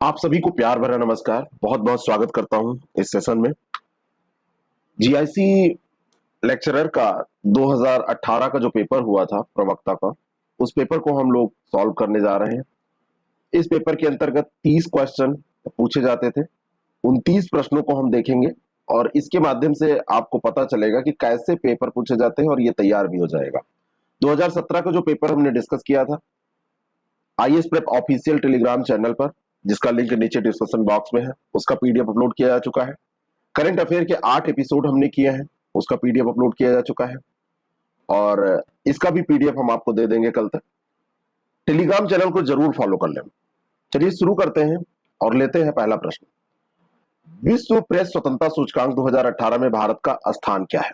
आप सभी को प्यार भरा नमस्कार। बहुत बहुत स्वागत करता हूं इस सेशन में। जीआईसी लेक्चरर का 2018 का जो पेपर हुआ था प्रवक्ता का, उस पेपर को हम लोग सॉल्व करने जा रहे हैं। इस पेपर के अंतर्गत 30 क्वेश्चन पूछे जाते थे। उन 30 प्रश्नों को हम देखेंगे और इसके माध्यम से आपको पता चलेगा कि कैसे पेपर पूछे जाते हैं और ये तैयार भी हो जाएगा। 2017 का जो पेपर हमने डिस्कस किया था IAS prep official Telegram channel पर, जिसका लिंक नीचे डिस्क्रिप्शन बॉक्स में है, उसका पीडीएफ अपलोड किया जा चुका है। करंट अफेयर के 8 एपिसोड हमने किए हैं, उसका पीडीएफ अपलोड किया जा चुका है और इसका भी पीडीएफ हम आपको दे देंगे कल तक। टेलीग्राम चैनल को जरूर फॉलो कर लें। चलिए शुरू करते हैं और लेते हैं पहला प्रश्न। विश्व प्रेस स्वतंत्रता सूचकांक 2018 में भारत का स्थान क्या है?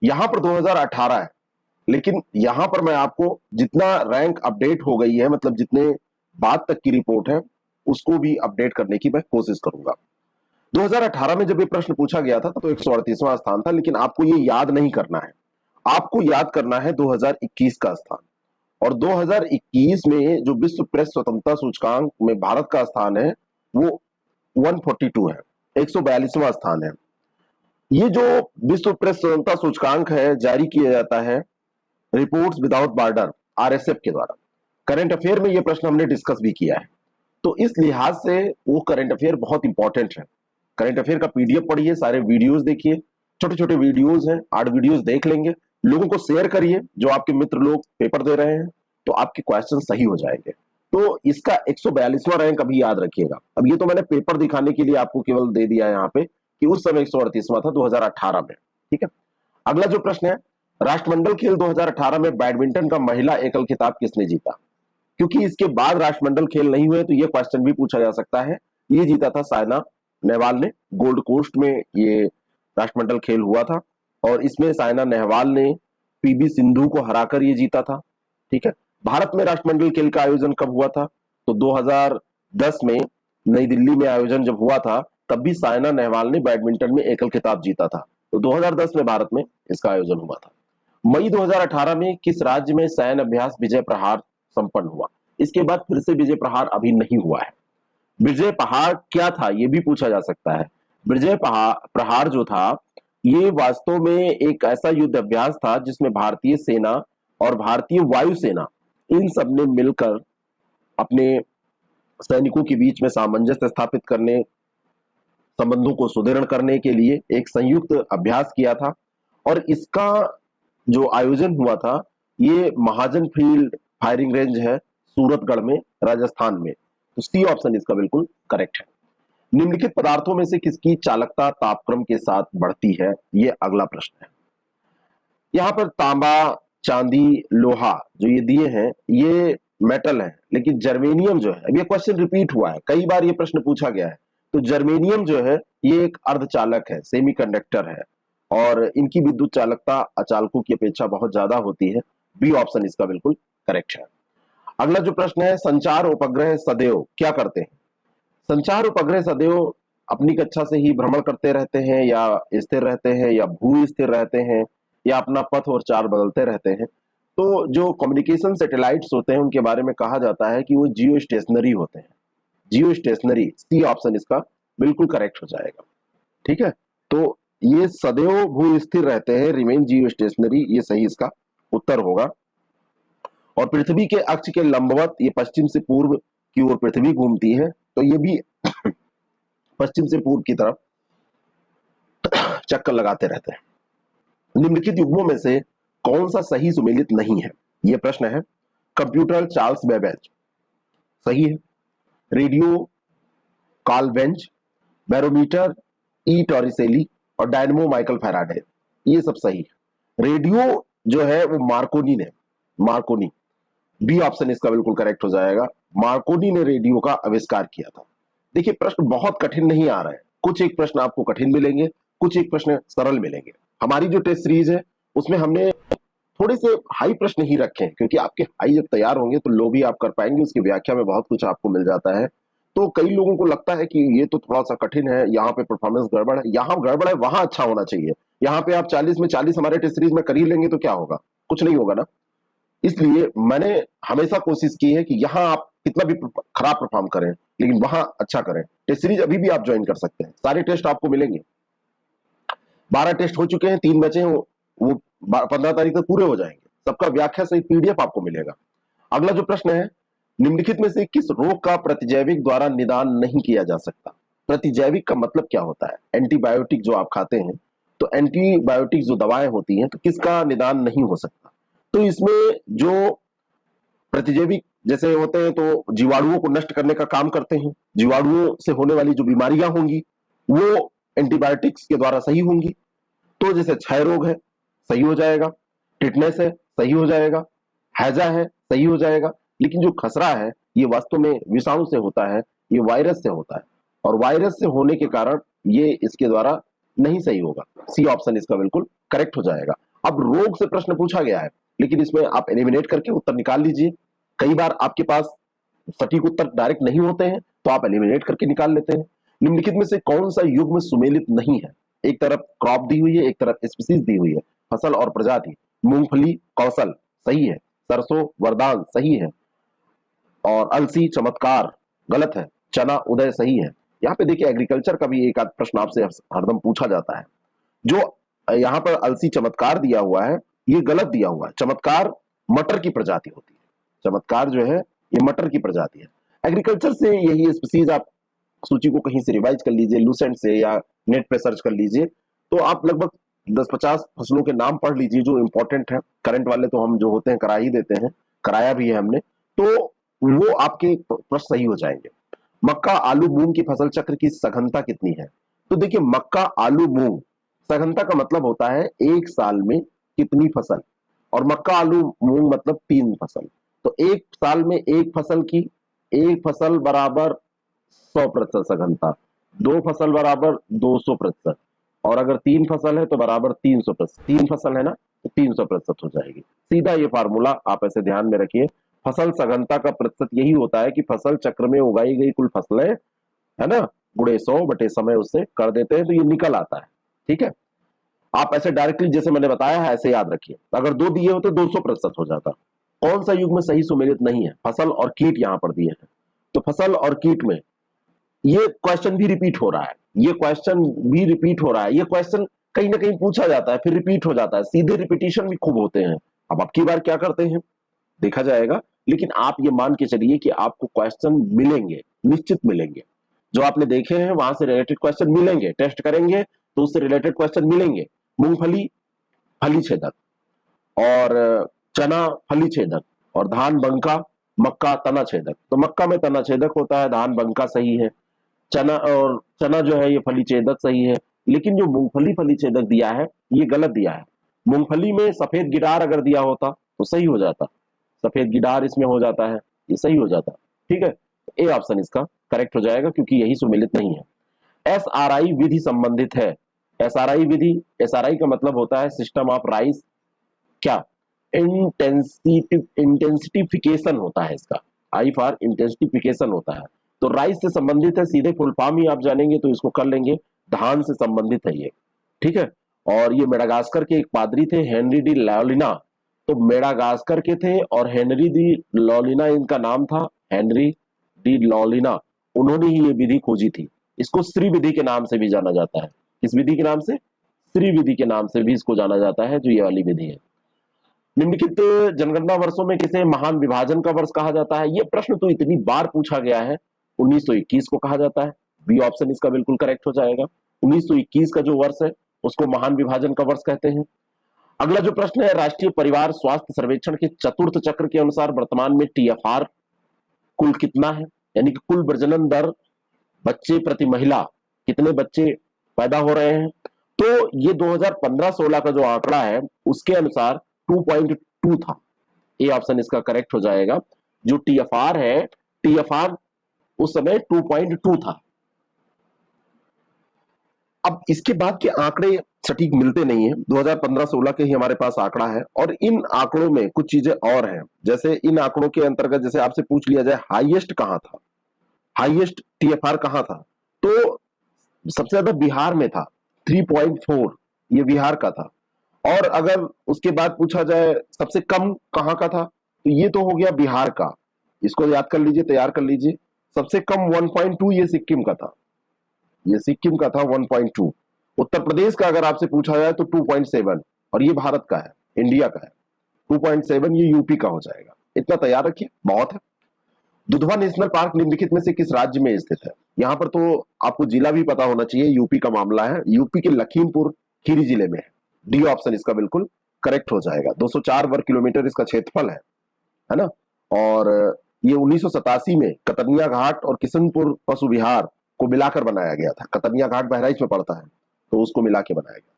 यहां पर 2018 है, लेकिन यहां पर मैं आपको जितना रैंक अपडेट हो गई है, मतलब जितने बाद तक की रिपोर्ट है, उसको भी अपडेट करने की मैं कोशिश करूंगा। 2018 में जब ये प्रश्न पूछा गया था तो 138वां स्थान था, लेकिन आपको ये याद नहीं करना है। आपको याद करना है 2021 का स्थान। और 2021 में जो विश्व प्रेस स्वतंत्रता सूचकांक में भारत का स्थान है वो 142 है, 142वां स्थान है। ये जो विश्व प्रेस स्वतंत्रता सूचकांक है जारी किया जाता है रिपोर्ट्स विदाउट बॉर्डर आरएसएफ के द्वारा। करंट अफेयर में ये प्रश्न हमने डिस्कस भी किया है, तो इस लिहाज से वो करंट अफेयर बहुत इंपॉर्टेंट है। करंट अफेयर का पीडीएफ पढ़िए, सारे वीडियोस देखिए, छोटे छोटे वीडियोस हैं, 8 वीडियोस देख लेंगे। लोगों को शेयर करिए, जो आपके मित्र लोग पेपर दे रहे हैं, तो आपके क्वेश्चन सही हो जाएंगे। तो इसका 142वां रैंक अभी याद रखिएगा। अब ये तो मैंने पेपर दिखाने के लिए आपको केवल दे दिया यहाँ पे कि उस समय 138वां था 2018 में। ठीक है, अगला जो प्रश्न है, राष्ट्रमंडल खेल 2018 में बैडमिंटन का महिला एकल खिताब किसने जीता? क्योंकि इसके बाद राष्ट्रमंडल खेल नहीं हुए तो ये क्वेश्चन भी पूछा जा सकता है। ये जीता था साइना नेहवाल ने। गोल्ड कोस्ट में ये राष्ट्रमंडल खेल हुआ था और इसमें साइना नेहवाल ने पीबी सिंधु को हराकर ये जीता था। ठीक है, भारत में राष्ट्रमंडल खेल का आयोजन कब हुआ था? तो 2010 में नई दिल्ली में आयोजन जब हुआ था तब भी साइना नेहवाल ने बैडमिंटन में एकल खिताब जीता था। तो 2010 में भारत में इसका आयोजन हुआ था। मई 2018 में किस राज्य में सैन्य अभ्यास विजय प्रहार संपन्न हुआ? इसके बाद फिर से विजय प्रहार अभी नहीं हुआ है। विजय प्रहार क्या था ये भी पूछा जा सकता है। विजय प्रहार जो था ये वास्तव में एक ऐसा युद्ध अभ्यास था जिसमें भारतीय सेना और भारतीय वायुसेना इन सब ने मिलकर अपने सैनिकों के बीच में सामंजस्य स्थापित करने, संबंधों को सुदृढ़ करने के लिए एक संयुक्त अभ्यास किया था। और इसका जो आयोजन हुआ था ये महाजन फील्ड फायरिंग रेंज है सूरतगढ़ में, राजस्थान में। तो सी ऑप्शन इसका बिल्कुल करेक्ट है। निम्नलिखित पदार्थों में से किसकी चालकता तापक्रम के साथ बढ़ती है? ये अगला प्रश्न है। यहाँ पर तांबा, चांदी, लोहा जो ये दिए हैं ये मेटल है, लेकिन जर्मेनियम जो है, अब ये क्वेश्चन रिपीट हुआ है, कई बार ये प्रश्न पूछा गया है। तो जर्मेनियम जो है ये एक अर्धचालक है, सेमीकंडक्टर है और इनकी विद्युत चालकता अचालकों की अपेक्षा बहुत ज्यादा होती है। बी ऑप्शन इसका बिल्कुल करेक्ट है। अगला जो प्रश्न है, संचार उपग्रह सदैव क्या करते हैं? संचार उपग्रह सदैव अपनी कक्षा से ही भ्रमण करते रहते हैं या स्थिर रहते हैं या भू स्थिर रहते हैं या अपना पथ और चाल बदलते रहते हैं। तो जो कम्युनिकेशन सैटेलाइट्स होते हैं उनके बारे में कहा जाता है कि वो जियो स्टेशनरी होते हैं। जियो स्टेशनरी, सी ऑप्शन इसका बिल्कुल करेक्ट हो जाएगा। ठीक है, तो ये सदैव भू स्थिर रहते हैं, रिमेन जियो स्टेशनरी, ये सही इसका उत्तर होगा। और पृथ्वी के अक्ष के लंबवत ये पश्चिम से पूर्व की ओर पृथ्वी घूमती है, तो ये भी पश्चिम से पूर्व की तरफ चक्कर लगाते रहते हैं। निम्नलिखित युग्मों में से कौन सा सही सुमेलित नहीं है? यह प्रश्न है। कंप्यूटर चार्ल्स बेबेज सही है। रेडियो कार्ल बेंच, बैरोमीटर ई टॉरिसेली और डायनमो माइकल फैराडे, ये सब सही है। रेडियो जो है वो मार्कोनी ने, मार्कोनी, बी ऑप्शन इसका बिल्कुल करेक्ट हो जाएगा। मार्कोनी ने रेडियो का आविष्कार किया था। देखिए प्रश्न बहुत कठिन नहीं आ रहे हैं, कुछ एक प्रश्न आपको कठिन मिलेंगे, कुछ एक प्रश्न सरल मिलेंगे। हमारी जो टेस्ट सीरीज है उसमें हमने थोड़े से हाई प्रश्न ही रखे हैं, क्योंकि आपके हाई जब तैयार होंगे तो लो भी आप कर पाएंगे, उसकी व्याख्या में बहुत कुछ आपको मिल जाता है। तो कई लोगों को लगता है कि ये तो थोड़ा सा कठिन है, यहाँ पे परफॉर्मेंस गड़बड़ है, यहाँ गड़बड़ है वहां अच्छा होना चाहिए। यहाँ पे आप 40 में 40 हमारे टेस्ट सीरीज में कर ही लेंगे तो क्या होगा? कुछ नहीं होगा ना। इसलिए मैंने हमेशा कोशिश की है कि यहाँ आप कितना भी खराब परफॉर्म करें, लेकिन वहां अच्छा करें। टेस्ट सीरीज अभी भी आप ज्वाइन कर सकते हैं, सारे टेस्ट आपको मिलेंगे। 12 टेस्ट हो चुके हैं, 3 बचे हैं, वो 15 तारीख तक पूरे हो जाएंगे। सबका व्याख्या सहित पीडीएफ आपको मिलेगा। अगला जो प्रश्न है, निम्नलिखित में से किस रोग का प्रतिजैविक द्वारा निदान नहीं किया जा सकता? प्रतिजैविक का मतलब क्या होता है? एंटीबायोटिक जो आप खाते हैं, तो एंटीबायोटिक जो दवाएं होती हैं, तो किसका निदान नहीं हो सकता? तो इसमें जो प्रतिजैविक जैसे होते हैं, तो जीवाणुओं को नष्ट करने का काम करते हैं। जीवाणुओं से होने वाली जो बीमारियां होंगी वो एंटीबायोटिक्स के द्वारा सही होंगी। तो जैसे क्षय रोग है, सही हो जाएगा। टिटनेस है, सही हो जाएगा। हैजा है, सही हो जाएगा। लेकिन जो खसरा है, ये वास्तव में विषाणु से होता है, ये वायरस से होता है, और वायरस से होने के कारण ये इसके द्वारा नहीं सही होगा। सी ऑप्शन इसका बिल्कुल करेक्ट हो जाएगा। अब रोग से प्रश्न पूछा गया है, लेकिन इसमें आप एलिमिनेट करके उत्तर निकाल लीजिए। कई बार आपके पास सटीक उत्तर डायरेक्ट नहीं होते हैं, तो आप एलिमिनेट करके निकाल लेते हैं। निम्नलिखित में से कौन सा युग्म सुमेलित नहीं है? एक तरफ क्रॉप दी हुई है, एक तरफ स्पीसीज दी हुई है। फसल और प्रजाति, मूंगफली कौशल सही है, सरसों वरदान सही है, और अलसी चमत्कार गलत है, चना उदय सही है। यहाँ पे देखिए एग्रीकल्चर का भी एक आध प्रश्न आपसे हरदम पूछा जाता है। जो यहाँ पर अलसी चमत्कार दिया हुआ है, ये गलत दिया हुआ है। चमत्कार मटर की प्रजाति होती है। चमत्कार जो है ये मटर की प्रजाति है। एग्रीकल्चर से यही स्पीसीज आप सूची को कहीं से रिवाइज कर लीजिए, लूसेंट से या नेट पे सर्च कर लीजिए, तो आप लगभग 10-50 फसलों के नाम पढ़ लीजिए जो इंपॉर्टेंट है। करंट वाले तो हम जो होते हैं करा ही देते हैं, कराया भी है हमने, तो वो आपके प्रश्न सही हो जाएंगे। मक्का आलू मूंग की फसल चक्र की सघनता कितनी है? तो देखिए मक्का आलू मूंग, सघनता का मतलब होता है एक साल में कितनी फसल, और मक्का आलू मूंग मतलब 3 फसल। तो एक साल में एक फसल की, एक फसल बराबर 100% सघनता, 2 फसल बराबर 200%, और अगर 3 फसल है तो बराबर 300%। 3 फसल है ना, तो 300% हो जाएगी। सीधा ये फार्मूला आप ऐसे ध्यान में रखिए। फसल सघनता का प्रतिशत यही होता है कि फसल चक्र में उगाई गई कुल फसलें, है ना, गुणे 100 बटे समय उससे कर देते हैं, तो ये निकल आता है। ठीक है, आप ऐसे डायरेक्टली जैसे मैंने बताया है ऐसे याद रखिए। अगर 2 दिए होते 200% हो जाता। कौन सा युग्म सही सुमेलित नहीं है? फसल और कीट यहां पर दिए हैं, तो फसल और कीट में ये क्वेश्चन भी रिपीट हो रहा है, ये क्वेश्चन भी रिपीट हो रहा है। ये क्वेश्चन कहीं ना कहीं पूछा जाता है, फिर रिपीट हो जाता है, सीधे रिपीटिशन भी खूब होते हैं। अब की बार क्या करते हैं देखा जाएगा, लेकिन आप ये मान के चलिए कि आपको क्वेश्चन मिलेंगे, निश्चित मिलेंगे। जो आपने देखे हैं वहां से रिलेटेड क्वेश्चन मिलेंगे, टेस्ट करेंगे तो उससे रिलेटेड क्वेश्चन मिलेंगे। मूंगफली फली छेदक, और चना फली छेदक, और धान बंका मक्का तना छेदक। तो मक्का में तना छेदक होता है, धान बंका सही है, चना जो है ये फली छेदक सही है। लेकिन जो मूंगफली फली छेदक दिया है ये गलत दिया है। मूंगफली में सफेद गिटार अगर दिया होता तो सही हो जाता, सफेद गिटार इसमें हो जाता है, ये सही हो जाता। ठीक है, ए ऑप्शन इसका करेक्ट हो जाएगा क्योंकि यही सुमेलित नहीं है। एसआरआई विधि संबंधित है। एसआरआई विधि, एसआरआई का मतलब होता है सिस्टम ऑफ राइस, क्या इंटेंसिटिफिकेशन होता है इसका, आई फॉर इंटेंसिटिफिकेशन होता है। तो राइस से संबंधित है, सीधे फुल फॉर्म ही आप जानेंगे तो इसको कर लेंगे, धान से संबंधित है ये। ठीक है, और ये मेडागास्कर के एक पादरी थे हेनरी डी लॉलिना, तो मेडागास्कर के थे और हेनरी डी लॉलिना इनका नाम था, हेनरी डी लॉलिना, उन्होंने ही ये विधि खोजी थी। इसको श्री विधि के नाम से भी जाना जाता है। किस विधि के नाम से? श्री विधि के नाम से भी इसको जाना जाता है, जो ये वाली विधि है। निम्नलिखित जनगणना वर्षों में किसे महान विभाजन का वर्ष कहा जाता है? ये प्रश्न तो इतनी बार पूछा गया है। 1921 को कहा जाता है, बी ऑप्शन इसका बिल्कुल करेक्ट हो जाएगा। 1921 का जो वर्ष है उसको महान विभाजन का वर्ष कहते हैं। अगला जो प्रश्न है, राष्ट्रीय परिवार स्वास्थ्य सर्वेक्षण के चतुर्थ चक्र के अनुसार वर्तमान में टीएफआर कुल कितना है, यानी कि कुल प्रजनन दर बच्चे प्रति महिला, कितने बच्चे पैदा हो रहे हैं? तो ये 2015-16 का जो आंकड़ा है उसके अनुसार 2.2 था। ए ऑप्शन इसका करेक्ट हो जाएगा। जो टीएफआर है, टीएफआर उस समय 2.2 था। अब इसके बाद के आंकड़े सटीक मिलते नहीं है, 2015-16 के ही हमारे पास आंकड़ा है, और इन आंकड़ों में कुछ चीजें और हैं। जैसे इन आंकड़ों के अंतर्गत जैसे आपसे पूछ लिया जाए हाईएस्ट कहां था, हाईएस्ट टीएफआर कहां था, तो सबसे ज्यादा बिहार में था, 3.4 ये बिहार का था। और अगर उसके बाद पूछा जाए सबसे कम कहां का था, तो ये तो हो गया बिहार का, इसको याद कर लीजिए, तैयार कर लीजिए। सबसे कम 1.2 ये सिक्किम का था, ये सिक्किम का था 1.2। उत्तर प्रदेश का अगर आपसे पूछा जाए तो 2.7, और ये भारत का है, इंडिया का है। 2.7 ये यूपी का हो जाएगा। इतना तैयार रखिए, बहुत है। दुधवा नेशनल पार्क निम्नलिखित में से किस राज्य में स्थित है? यहां पर तो आपको जिला भी पता होना चाहिए, यूपी का मामला है, यूपी के लखीमपुर खीरी जिले में है। डी ऑप्शन इसका बिल्कुल करेक्ट हो जाएगा। 204 वर्ग किलोमीटर इसका क्षेत्रफल है ना। और ये 1987 में कतरनिया घाट और किशनपुर पशु विहार को मिलाकर बनाया गया था। कतरनिया घाट बहराइच में पड़ता है, तो उसको मिला के बनाया गया।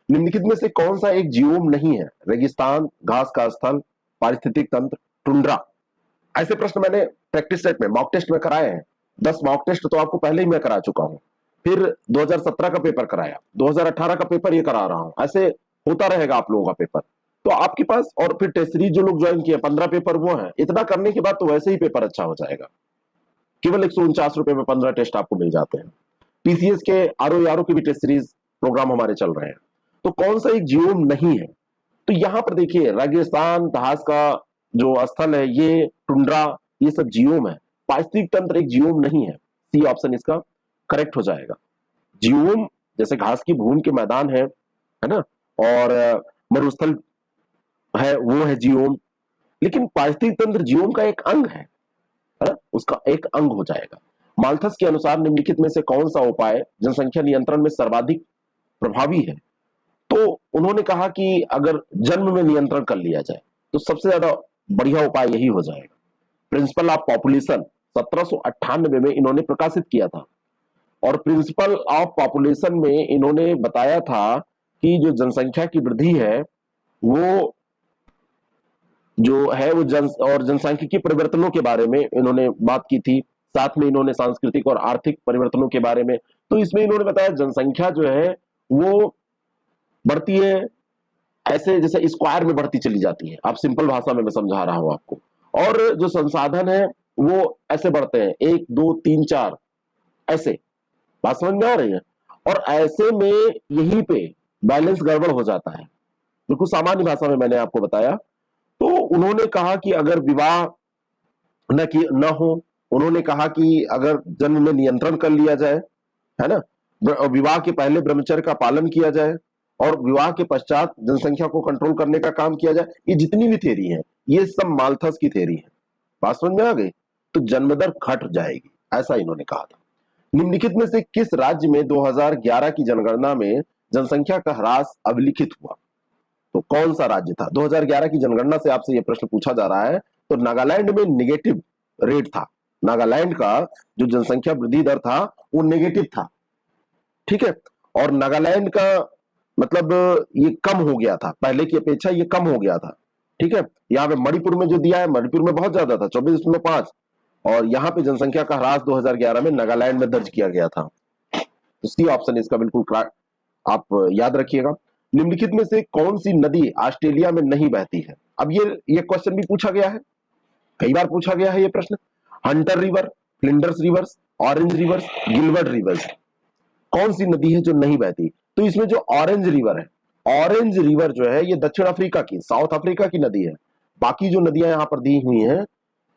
निम्नलिखित में से कौन सा एक जियोम नहीं है? रेगिस्तान, घास का स्थल, पारिस्थितिक तंत्र, टुंड्रा। ऐसे प्रश्न मैंने प्रैक्टिस सेट में, मॉक टेस्ट में कराए हैं। 10 मॉक टेस्ट तो आपको पहले ही मैं करा चुका हूं, फिर 2017 का पेपर कराया, 2018 का पेपर ये करा रहा हूं। ऐसे होता रहेगा आप लोगों का पेपर। तो आपके पास, और फिर टेस्ट सीरीज जो लोग ज्वाइन किए 15 पेपर वो है। इतना करने के बाद तो वैसे ही पेपर अच्छा हो जाएगा। केवल 149 रुपए में 15 टेस्ट आपको मिल जाते हैं। पीसीएस के आरओ की भी टेस्ट सीरीज प्रोग्राम हमारे चल रहे हैं। तो कौन सा एक जियोम नहीं है? तो यहां पर देखिए, रेगिस्तान, घास का जो स्थल है, ये टुंड्रा, ये सब जियोम है। पारिस्थितिक तंत्र एक जियोम नहीं है। सी ऑप्शन इसका करेक्ट हो जाएगा। जियोम जैसे घास की भूमि के मैदान है ना, और मरुस्थल है, वो है जियोम। लेकिन पारिस्थितिक तंत्र जियोम का एक अंग है ना, उसका एक अंग हो जाएगा। माल्थस के अनुसार निम्नलिखित में से कौन सा उपाय जनसंख्या नियंत्रण में सर्वाधिक प्रभावी है? तो उन्होंने कहा कि अगर जन्म में नियंत्रण कर लिया जाए तो सबसे ज्यादा बढ़िया उपाय यही हो जाएगा। प्रिंसिपल ऑफ पॉपुलेशन 1798 में इन्होंने प्रकाशित किया था, और प्रिंसिपल ऑफ पॉपुलेशन में इन्होंने बताया था कि जो जनसंख्या की वृद्धि है वो जो है वो जनसांख्यिकीय परिवर्तनों के बारे में इन्होंने बात की थी। साथ में इन्होंने सांस्कृतिक और आर्थिक परिवर्तनों के बारे में, तो इसमें इन्होंने बताया जनसंख्या जो है वो बढ़ती है ऐसे जैसे स्क्वायर में बढ़ती चली जाती है। आप सिंपल भाषा में मैं समझा रहा हूं आपको। और जो संसाधन है वो ऐसे बढ़ते हैं, 1 2 3 4 ऐसे। बात समझ में आ रही है? और ऐसे में यहीं पे बैलेंस गड़बड़ हो जाता है। बिल्कुल सामान्य भाषा में मैंने आपको बताया। तो उन्होंने कहा कि अगर विवाह न हो, उन्होंने कहा कि अगर जन्म में नियंत्रण कर लिया जाए, है ना, विवाह के पहले ब्रह्मचर्य का पालन किया जाए, और विवाह के पश्चात जनसंख्या को कंट्रोल करने का काम किया जाए, ये जितनी भी थ्योरी है ये सब माल्थस की थ्योरी है। बात समझ में आ गई? तो जन्मदर घट जाएगी, ऐसा इन्होंने कहा था। निम्नलिखित में से किस राज्य में 2011 की जनगणना में जनसंख्या का ह्रास अभिलिखित हुआ? तो कौन सा राज्य था? 2011 की जनगणना से आपसे यह प्रश्न पूछा जा रहा है। तो नागालैंड में निगेटिव रेट था। नागालैंड का जो जनसंख्या वृद्धि दर था वो नेगेटिव था, ठीक है। और नागालैंड का मतलब ये कम हो गया था, पहले की अपेक्षा ये कम हो गया था, ठीक है। यहाँ पे मणिपुर में जो दिया है, मणिपुर में बहुत ज्यादा था 24.5, और यहाँ पे जनसंख्या का ह्रास 2011 में नागालैंड में दर्ज किया गया था। तो सी ऑप्शन इसका बिल्कुल आप याद रखिएगा। निम्नलिखित में से कौन सी नदी ऑस्ट्रेलिया में नहीं बहती है? अब ये क्वेश्चन भी पूछा गया है, कई बार पूछा गया है ये प्रश्न। Hunter river, Flinders reverse, orange reverse, Gilbert reverse, कौन सी नदी है जो नहीं बहती? तो इसमें जो ऑरेंज रिवर है, ऑरेंज रिवर जो है ये दक्षिण अफ्रीका की, साउथ अफ्रीका की नदी है। बाकी जो नदियां यहां पर दी हुई हैं,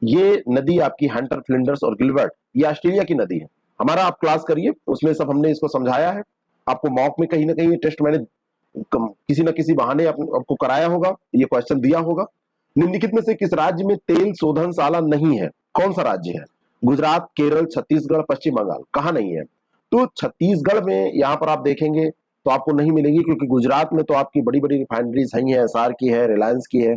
ये नदी आपकी हंटर, फ्लिंडर्स और गिलबर्ट, ये ऑस्ट्रेलिया की नदी है। हमारा आप क्लास करिए, उसमें सब हमने इसको समझाया है। आपको मॉक में कहीं ना कहीं ये टेस्ट मैंने किसी न किसी बहाने आपको कराया होगा, ये क्वेश्चन दिया होगा। निम्नलिखित में से किस राज्य में तेल शोधनशाला नहीं है? कौन सा राज्य है? गुजरात, केरल, छत्तीसगढ़, पश्चिम बंगाल, कहां नहीं है? तो छत्तीसगढ़ में यहां पर आप देखेंगे तो आपको नहीं मिलेगी, क्योंकि गुजरात में तो आपकी बड़ी बड़ी रिफाइनरीज है, एसआर की है, रिलायंस की है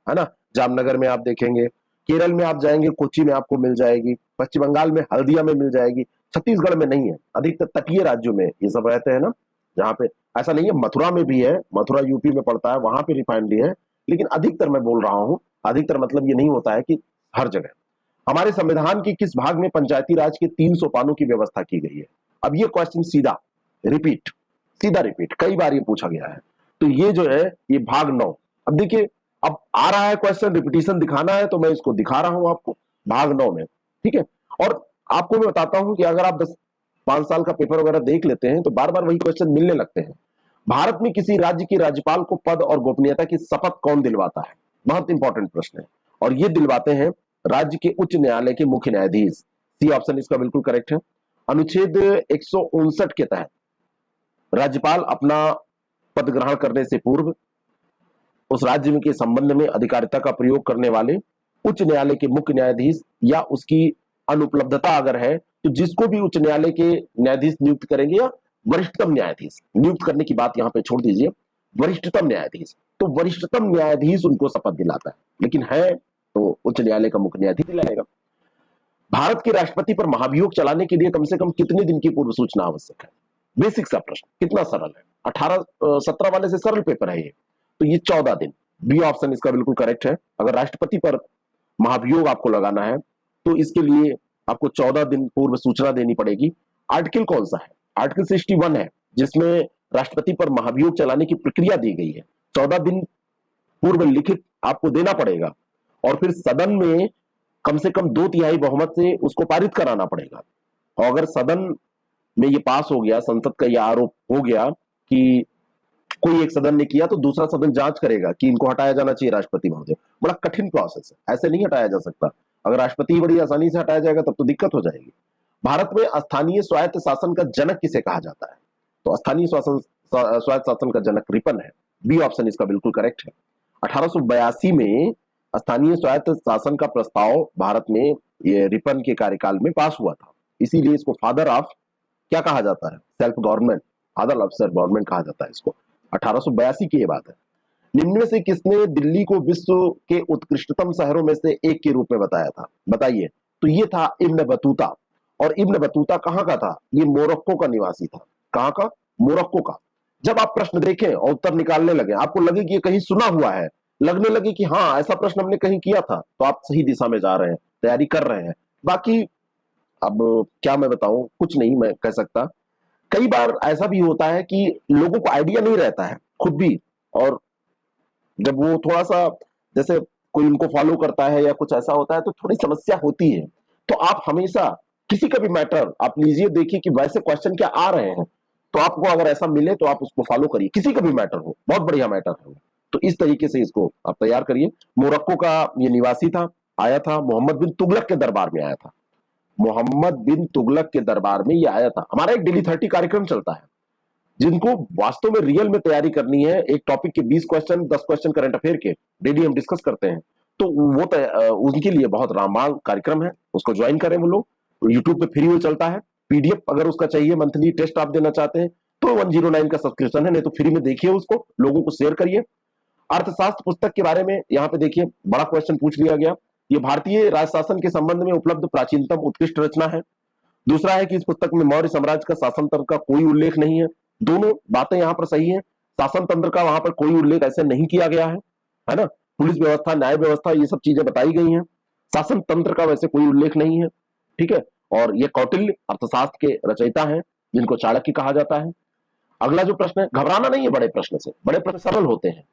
ना। जामनगर में आप देखेंगे, केरल में आप जाएंगे कोच्चि में आपको मिल जाएगी, पश्चिम बंगाल में हल्दिया में मिल जाएगी, छत्तीसगढ़ में नहीं है। अधिकतर तटीय राज्यों में ये सब रहते हैं ना, जहाँ पे ऐसा नहीं है। मथुरा में भी है, मथुरा यूपी में पड़ता है, वहां पे रिफाइनरी है, लेकिन अधिकतर मैं बोल रहा हूं, अधिकतर मतलब ये नहीं होता है कि हर जगह। हमारे संविधान के किस भाग में पंचायती राज के 3 सोपानों की व्यवस्था की गई है? अब ये क्वेश्चन सीधा रिपीट कई बार ये पूछा गया है। तो ये जो है ये भाग 9। अब देखिए, अब आ रहा है क्वेश्चन, रिपीटिशन दिखाना है तो मैं इसको दिखा रहा हूं आपको भाग 9 में, ठीक है। और आपको मैं बताता हूं कि अगर आप 5 साल का पेपर वगैरह देख लेते हैं तो बार बार वही क्वेश्चन मिलने लगते हैं। भारत में किसी राज्य के राज्यपाल को पद और गोपनीयता की शपथ कौन दिलवाता है? बहुत इंपॉर्टेंट प्रश्न है, और ये दिलवाते हैं राज्य के उच्च न्यायालय के मुख्य न्यायाधीश। सी ऑप्शन इसका बिल्कुल करेक्ट है। अनुच्छेद 159 के तहत राज्यपाल अपना पद ग्रहण करने से पूर्व उस राज्य के संबंध में अधिकारिता का प्रयोग करने वाले उच्च न्यायालय के मुख्य न्यायाधीश या उसकी अनुपलब्धता अगर है तो जिसको भी उच्च न्यायालय के न्यायाधीश नियुक्त करेंगे या वरिष्ठतम न्यायाधीश, नियुक्त करने की बात यहां पे छोड़ दीजिए, वरिष्ठतम न्यायाधीश, तो वरिष्ठतम न्यायाधीश उनको शपथ दिलाता है, लेकिन है तो उच्च न्यायालय का मुख्य न्यायाधीश दिलाएगा। भारत के राष्ट्रपति पर महाभियोग चलाने के लिए कम से कम कितने दिन की पूर्व सूचना आवश्यक है? बेसिक सा प्रश्न, कितना सरल है, 18-17 वाले से सरल पेपर है ये, तो ये 14 दिन। बी ऑप्शन इसका बिल्कुल करेक्ट है। अगर राष्ट्रपति पर महाभियोग आपको लगाना है तो इसके लिए आपको 14 दिन पूर्व सूचना देनी पड़ेगी। आर्टिकल कौन सा है? आर्टिकल 61 है, जिसमें राष्ट्रपति पर महाभियोग चलाने की प्रक्रिया दी गई है। 14 दिन पूर्व लिखित आपको देना पड़ेगा और फिर सदन में कम से कम 2/3 बहुमत से उसको पारित कराना पड़ेगा। और अगर सदन में ये पास हो गया, संसद का यह आरोप हो गया कि कोई एक सदन ने किया तो दूसरा सदन जांच करेगा कि इनको हटाया जाना चाहिए राष्ट्रपति महोदय। बड़ा कठिन प्रोसेस है, ऐसे नहीं हटाया जा सकता। अगर राष्ट्रपति बड़ी आसानी से हटाया जाएगा तब तो दिक्कत हो जाएगी। भारत में स्थानीय स्वायत्त शासन का जनक किसे कहा जाता है? तो स्थानीय स्वायत्त शासन का जनक रिपन है। बी ऑप्शन इसका बिल्कुल करेक्ट है। 1882 में स्थानीय स्वायत्त शासन का प्रस्ताव भारत में ये रिपन के कार्यकाल में पास हुआ था, इसीलिए इसको फादर ऑफ क्या कहा जाता है? Self government, father of self government कहा जाता है इसको। 1882 की ये बात है। निम्न में से किसने दिल्ली को विश्व के उत्कृष्टतम शहरों में से एक के रूप में बताया था? बताइए। तो ये था इब्न बतूता। और इब्न बतूता कहां का था? ये मोरक्को का निवासी था। कहां का? मोरक्को का। जब आप प्रश्न देखें और उत्तर निकालने लगे, आपको लगे कि ये कहीं सुना हुआ है, लगने लगे कि हाँ ऐसा प्रश्न हमने कहीं किया था, तो आप सही दिशा में जा रहे हैं, तैयारी कर रहे हैं। बाकी अब क्या मैं बताऊं, कुछ नहीं मैं कह सकता। कई बार ऐसा भी होता है कि लोगों को आइडिया नहीं रहता है खुद भी, और जब वो थोड़ा सा जैसे कोई उनको फॉलो करता है या कुछ ऐसा होता है तो थोड़ी समस्या होती है। तो आप हमेशा किसी का भी मैटर आप लीजिए, देखिए कि वैसे क्वेश्चन क्या आ रहे हैं, तो आपको अगर ऐसा मिले तो आप उसको फॉलो करिए। किसी का भी मैटर हो, बहुत बढ़िया मैटर है, तो इस तरीके से इसको आप तैयार करिए। मोरक्को का ये निवासी था, आया था, मोहम्मद बिन तुगलक के दरबार में आया था। मोहम्मद बिन तुगलक के दरबार में ये आया था। हमारा एक डेली 30 कार्यक्रम चलता है, जिनको वास्तव में रियल में तैयारी करनी है, एक टॉपिक के 20 क्वेश्चन 10 क्वेश्चन करंट अफेयर के डेली हम डिस्कस करते हैं, तो वो उनके लिए बहुत रामबाण कार्यक्रम है, उसको ज्वाइन करें। वो लोग यूट्यूब पे फ्री में चलता है। पीडीएफ अगर उसका चाहिए, मंथली टेस्ट आप देना चाहते हैं तो 109 का सब्सक्रिप्शन है, नहीं तो फ्री में देखिए उसको, लोगों को शेयर करिए। अर्थशास्त्र पुस्तक के बारे में यहाँ पे देखिए, बड़ा क्वेश्चन पूछ लिया गया। ये भारतीय राजशासन के संबंध में उपलब्ध प्राचीनतम उत्कृष्ट रचना है। दूसरा है कि इस पुस्तक में मौर्य साम्राज्य का शासन तंत्र का कोई उल्लेख नहीं है। दोनों बातें यहाँ पर सही है। शासन तंत्र का वहां पर कोई उल्लेख ऐसे नहीं किया गया है ना। पुलिस व्यवस्था, न्याय व्यवस्था, ये सब चीजें बताई गई हैं, शासन तंत्र का वैसे कोई उल्लेख नहीं है, ठीक है। और ये कौटिल्य अर्थशास्त्र के रचयिता हैं, जिनको चाणक्य कहा जाता है। अगला जो प्रश्न है, घबराना नहीं है बड़े प्रश्न से, बड़े प्रश्न सरल होते हैं।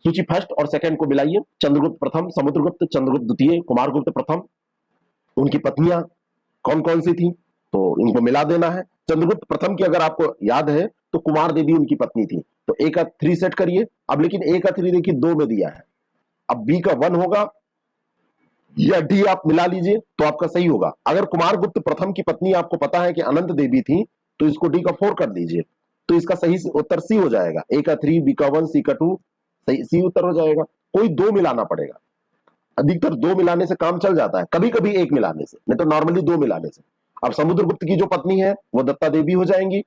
सूची फर्स्ट और सेकंड को मिलाइए। चंद्रगुप्त प्रथम, समुद्रगुप्त, चंद्रगुप्त द्वितीय, कुमारगुप्त प्रथम, उनकी पत्नियां कौन कौन सी थी, तो इनको मिला देना है। चंद्रगुप्त प्रथम की अगर आपको याद है तो कुमार देवी उनकी पत्नी थी, तो ए का 3 सेट करिए। अब लेकिन ए का 3 देखिए 2 में दिया है, अब बी का 1 होगा या डी आप मिला लीजिए तो आपका सही होगा। अगर कुमारगुप्त प्रथम की पत्नी आपको पता है कि अनंत देवी थी, तो इसको डी का 4 कर दीजिए, तो इसका सही उत्तर सी हो जाएगा। ए का 3, बी का 1, सी का 2, सही सी उत्तर हो जाएगा। कोई 2 मिलाना पड़ेगा, अधिकतर 2 मिलाने से काम चल जाता है, कभी कभी 1 मिलाने से, नहीं तो नॉर्मली 2 मिलाने से। अब समुद्रगुप्त की जो पत्नी है वो दत्ता देवी हो जाएंगी,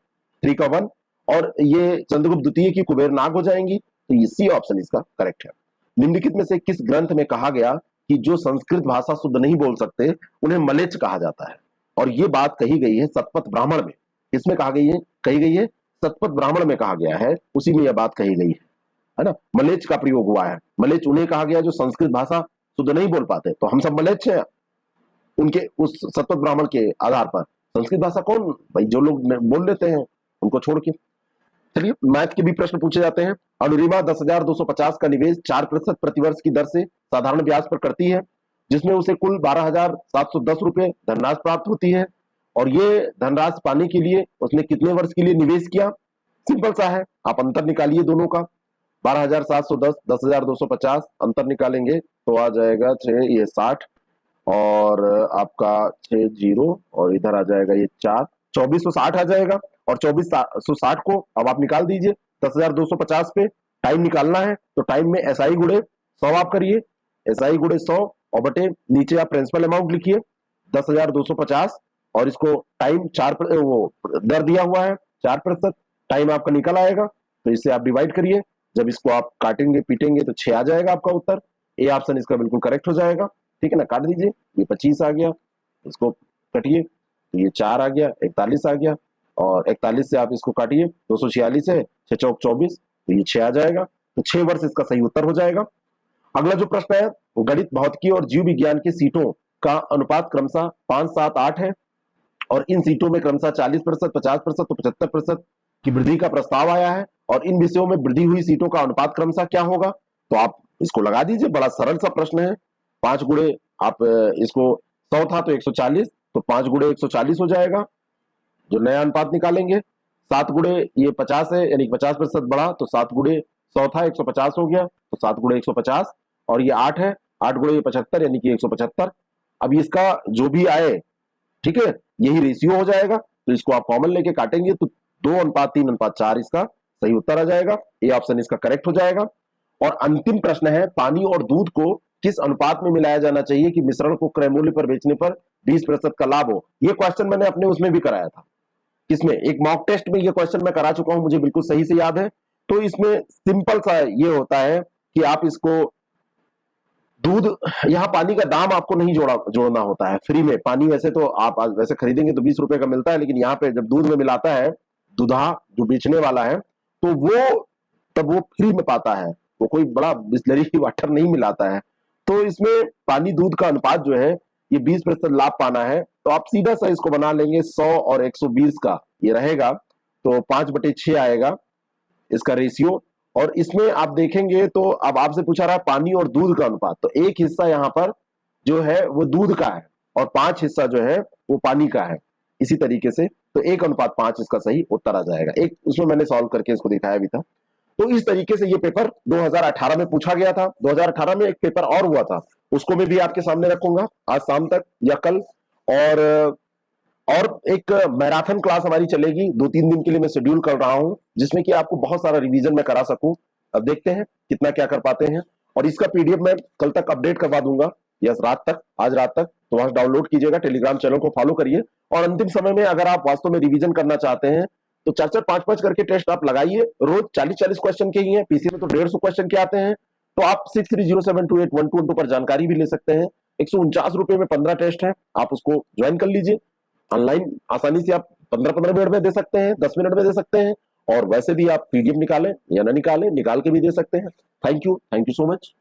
3 का 1, और ये चंद्रगुप्त द्वितीय की कुबेर नाग हो जाएंगी, तो ये सी ऑप्शन इसका करेक्ट है। निम्नलिखित में से किस ग्रंथ में कहा गया कि जो संस्कृत भाषा शुद्ध नहीं बोल सकते उन्हें मलेच्छ कहा जाता है? और ये बात कही गई है शतपथ ब्राह्मण में। इसमें कहा गई है, कही गई है शतपथ ब्राह्मण में कहा गया है, उसी में यह बात कही गई है ना। मलेच्छ का प्रयोग हुआ है। मलेच्छ उन्हें कहा गया जो संस्कृत भाषा शुद्ध नहीं बोल पाते, तो हम सब मलेच्छ हैं उनके उस शतपथ ब्राह्मण के आधार पर। संस्कृत भाषा कौन भाई, जो लोग बोल लेते हैं उनको छोड़ के। चलिए मैथ के भी प्रश्न पूछे जाते हैं। अनुरिमा 10,250 का निवेश 4% प्रतिवर्ष की दर से साधारण ब्याज पर करती है, जिसमें उसे कुल 12,710 रुपए धनराशि प्राप्त होती है, और ये धनराशि पाने के लिए उसने कितने वर्ष के लिए निवेश किया? सिंपल सा है, आप अंतर निकालिए दोनों का। 12,710, 10,250, अंतर निकालेंगे तो आ जाएगा 6, ये 60, और आपका 6 जीरो और इधर आ जाएगा ये 4, 2460 आ जाएगा। और 2460 को अब आप निकाल दीजिए 10,250 पे। टाइम निकालना है तो टाइम में एसआई गुड़े 100 आप करिए, एसआई गुड़े 100 और बटे नीचे आप प्रिंसिपल अमाउंट लिखिए 10,250 और इसको टाइम वो दर दिया हुआ है 4%। टाइम आपका निकल आएगा तो इससे आप डिवाइड करिए। जब इसको आप काटेंगे पीटेंगे तो 6 आ जाएगा आपका उत्तर। ए ऑप्शन इसका बिल्कुल करेक्ट हो जाएगा। ठीक है ना, काट दीजिए। ये 25 आ गया, इसको कटिए तो ये 4 आ गया, 41 आ गया और 41 से आप इसको काटिए 246 है, 6 चौक 24 तो ये 6 आ जाएगा। तो 6 वर्ष इसका सही उत्तर हो जाएगा। अगला जो प्रश्न है वो गणित, भौतिकी और जीव विज्ञान की सीटों का अनुपात क्रमशः 5, 7, 8 है और इन सीटों में क्रमशः 40%, 50% और 75% की वृद्धि का प्रस्ताव आया है और इन विषयों में वृद्धि हुई सीटों का अनुपात क्रमशः क्या होगा? तो आप इसको लगा दीजिए, बड़ा सरल सा प्रश्न है। 5 गुणे आप इसको 100 था तो 140, तो 5 गुणे 140 हो जाएगा जो नया अनुपात निकालेंगे। 7 गुणे ये 50 है यानी 50% बढ़ा तो 7 गुणे 100 था 150 हो गया तो 7 गुणे 150 और ये 8 है, 8 गुणे 75 यानी कि 175। अब इसका जो भी आए, ठीक है, यही रेशियो हो जाएगा तो इसको आप कॉमन लेके काटेंगे तो 2:3:4 इसका सही उत्तर आ जाएगा। ए ऑप्शन इसका करेक्ट हो जाएगा। और अंतिम प्रश्न है, पानी और दूध को किस अनुपात में मिलाया जाना चाहिए कि मिश्रण को क्रय मूल्य पर बेचने पर 20% का लाभ हो? ये क्वेश्चन मैंने अपने उसमें भी कराया था, किसमें, एक मॉक टेस्ट में ये क्वेश्चन मैं करा चुका हूं, मुझे बिल्कुल सही से याद है। तो इसमें सिंपल सा ये होता है कि आप इसको दूध, यहाँ पानी का दाम आपको नहीं जोड़ना होता है, फ्री में पानी वैसे तो आप वैसे खरीदेंगे तो 20 रुपए का मिलता है, लेकिन यहाँ पे जब दूध में मिलाता है दूल्हा जो बेचने वाला है तो वो तब वो फ्री में पाता है, वो कोई बड़ा बिस्लरी वाटर नहीं मिलाता है। तो इसमें पानी दूध का अनुपात जो है ये 20% लाभ पाना है तो आप सीधा सा इसको बना लेंगे 100 और 120 का ये रहेगा तो 5/6 आएगा इसका रेशियो। और इसमें आप देखेंगे तो अब आपसे पूछा रहा है पानी और दूध का अनुपात, तो एक हिस्सा यहाँ पर जो है वो दूध का है और 5 हिस्सा जो है वो पानी का है। इसी तरीके से तो 1:5 इसका सही उत्तर आ जाएगा। एक उसमें मैंने सॉल्व करके इसको दिखाया भी था। तो इस तरीके से ये पेपर 2018 में पूछा गया था। 2018 में एक पेपर और हुआ था, उसको मैं भी आपके सामने रखूंगा आज शाम तक या कल। और एक मैराथन क्लास हमारी चलेगी 2-3 दिन के लिए, मैं शेड्यूल कर रहा हूं जिसमें कि आपको बहुत सारा रिवीजन मैं करा सकूं। अब देखते हैं कितना क्या कर पाते हैं। और इसका पीडीएफ मैं कल तक अपडेट करवा दूंगा, यस रात तक, आज रात तक। तो वहां डाउनलोड कीजिएगा, टेलीग्राम चैनल को फॉलो करिए। और अंतिम समय में अगर आप वास्तव में रिवीजन करना चाहते हैं तो 4-4, 5-5 करके टेस्ट आप लगाइए। रोज 40-40 क्वेश्चन के ही है, पीसी में तो 150 क्वेश्चन के आते हैं। तो आप 6307281212 पर जानकारी भी ले सकते हैं। 149 रुपए में 15 टेस्ट है, आप उसको ज्वाइन कर लीजिए। ऑनलाइन आसानी से आप 15-15 मिनट में दे सकते हैं, 10 मिनट में दे सकते हैं। और वैसे भी आप पीडीएफ निकालें या ना निकालें, निकाल के भी दे सकते हैं। Thank you so much.